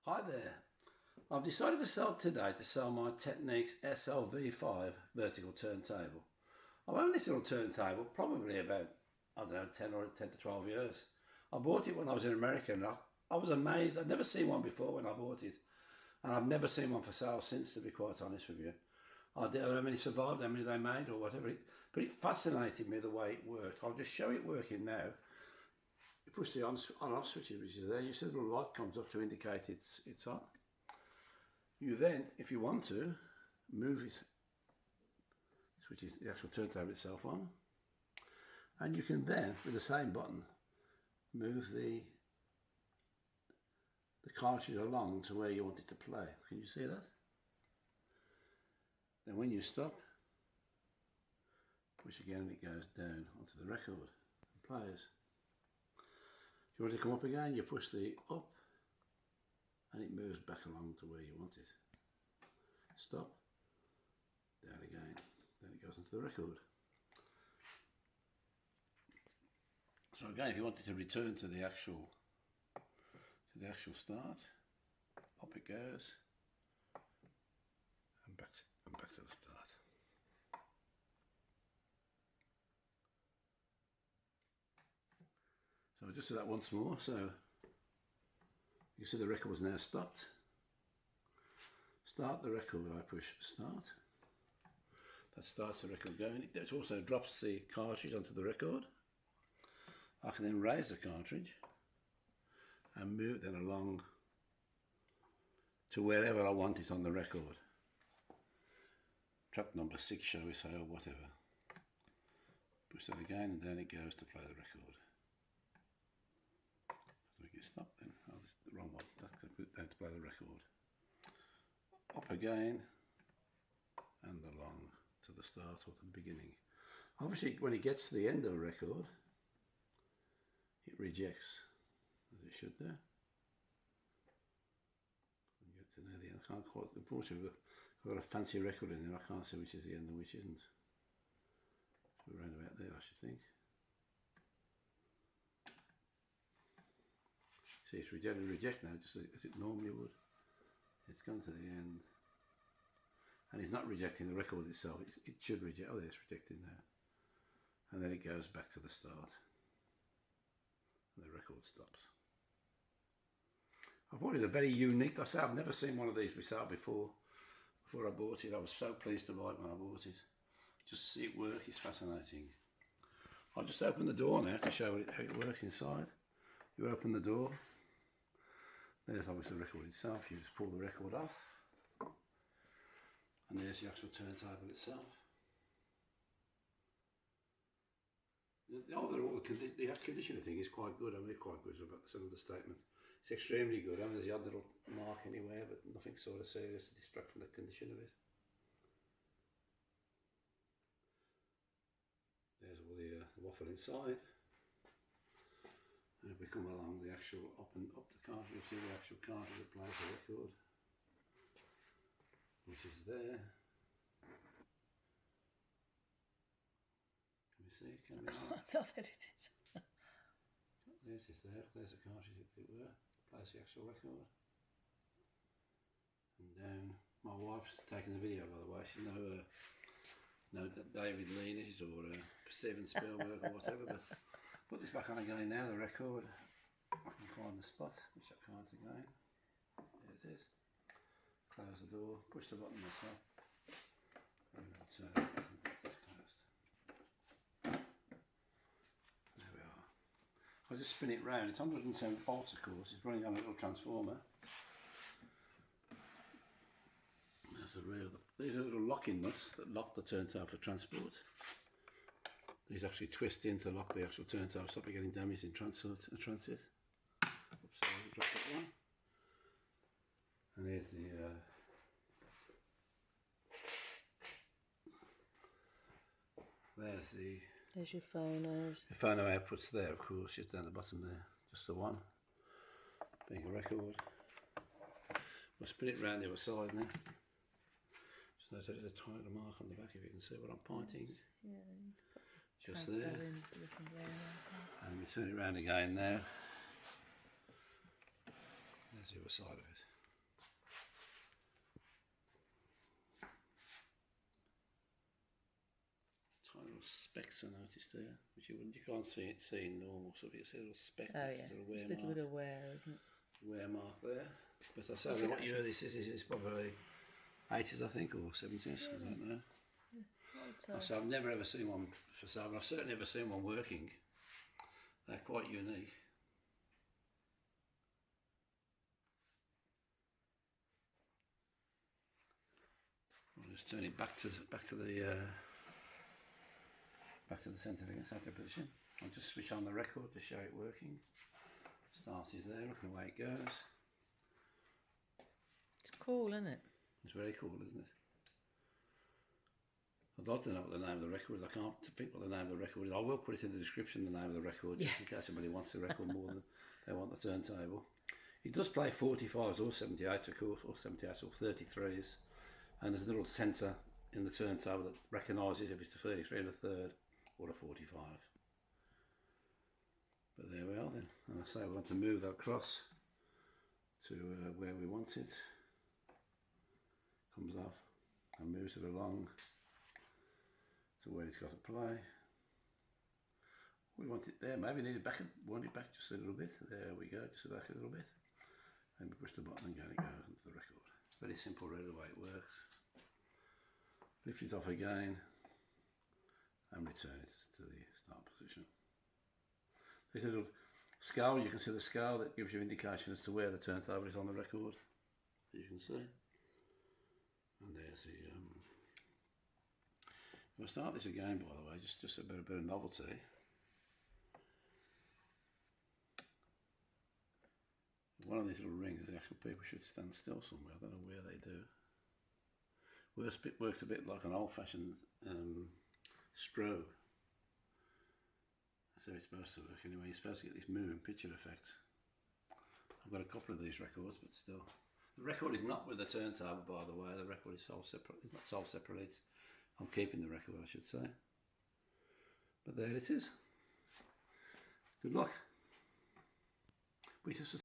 Hi there. I've decided today to sell my Technics SL-V5 vertical turntable. I've owned this little turntable probably about, I don't know, 10 to 12 years. I bought it when I was in America and I was amazed. I'd never seen one before when I bought it. And I've never seen one for sale since, to be quite honest with you. I don't know how many survived, how many they made or whatever. But it fascinated me the way it worked. I'll just show it working now. You push the on-off switches, which is there. You see the little light comes up to indicate it's on. You then, if you want to, move it, switch the actual turntable itself on, and you can then, with the same button, move the cartridge along to where you want it to play. Can you see that? Then when you stop, push again and it goes down onto the record and plays. If you want to come up again, you push the up and it moves back along to where you want it. Stop, down again, then it goes into the record. So again, if you wanted to return to the actual start, up it goes, and back to the start. So I'll just do that once more. So you see the record was now stopped. Start the record, I push start. That starts the record going. It also drops the cartridge onto the record. I can then raise the cartridge and move it then along to wherever I want it on the record. Track number 6, shall we say, or whatever. Push that again and then it goes to play the record. So we get stopped then. Oh, this is the wrong one. That's going to put it down to play the record. Up again and along to the start or to the beginning. Obviously, when it gets to the end of a record, it rejects, as it should do. Get to near the end. I can't quite. Unfortunately, I've got a fancy record in there. I can't see which is the end and which isn't. So we're around about there, I should think. See, it's reject now, just as it normally would. It's gone to the end, and it's not rejecting the record itself. It should reject. Oh, there, it's rejected now, and then it goes back to the start, and the record stops. I thought it was a very unique. I say I've never seen one of these myself before. Before I bought it, I was so pleased to buy it when I bought it. Just to see it work is fascinating. I'll just open the door now to show how it works inside. You open the door. There's obviously the record itself. You just pull the record off, and there's the actual turntable itself. Overall, the air conditioner thing is quite good. I mean, quite good is about the understatement. It's extremely good. I mean, there's the odd little mark anywhere, but nothing sort of serious to distract from the condition of it. There's all the waffle inside. And if we come along the actual up the cartridge, you'll see the actual cartridge that plays the record, which is there. Can we see? Can we? I thought that it is. There's it there. There's the cartridge, if it were. Plays the actual record. And down. My wife's taking the video, by the way. She's no David Lean or Steven Spielberg or whatever, but put this back on again now, the record. I can find the spot, which I can't again. There it is. Close the door, push the button myself. And turn it closed. There we are. I'll just spin it round. It's 110 volts, of course. It's running on a little transformer. These are little locking nuts that lock the turntable for transport. These actually twist in to lock the actual turntable, stop it getting damaged in transit. Oops, sorry, I dropped that one. And here's the there's your phonos. The phono outputs there, of course, just down the bottom there, just the one, being a record. We'll spin it round the other side now. Just notice there's a tiny little mark on the back if you can see what I'm pointing. Yeah, just there. And we turn it round again now. There's the other side of it. specks I noticed there, which you can't see in normal stuff. You see a little speck, Oh yeah, it's it's a little bit of wear, isn't it? wear mark there. But I say, I don't know what year this is. It's probably 80s, I think, or 70s. I don't know. Yeah, So I've never ever seen one for sale, but I've certainly never seen one working. They're quite unique. I'll just turn it back to the centre again, centre position. I'll just switch on the record to show it working. Start is there, looking away it goes. it's cool, isn't it? It's very cool, isn't it? I'd like to know what the name of the record is. I can't think what the name of the record is. I will put it in the description, the name of the record, just in case somebody wants the record more than they want the turntable. It does play 45s or 78s, of course, or 78s or 33s. And there's a little sensor in the turntable that recognises if it's a 33 and a third or a 45. But there we are then. And I say we want to move that across to where we want it. Comes off and moves it along to where it's got to play. We want it there, maybe need it back, want it back just a little bit. There we go, just back a little bit. And we push the button and it goes into the record. Very simple really the way it works. Lift it off again and return it to the start position. There's a little scale, you can see the scale that gives you indication as to where the turntable is on the record, as you can see. And there's the we'll start this again, by the way, just a bit of novelty. One of these little rings, the actual people should stand still somewhere. I don't know where they do. Works a bit like an old-fashioned strobe. That's how it's supposed to work anyway. You're supposed to get this moving picture effect. I've got a couple of these records, but still. The record is not with the turntable, by the way. The record is sold separate. It's not sold separately. I'm keeping the record, I should say. But there it is. Good luck. We just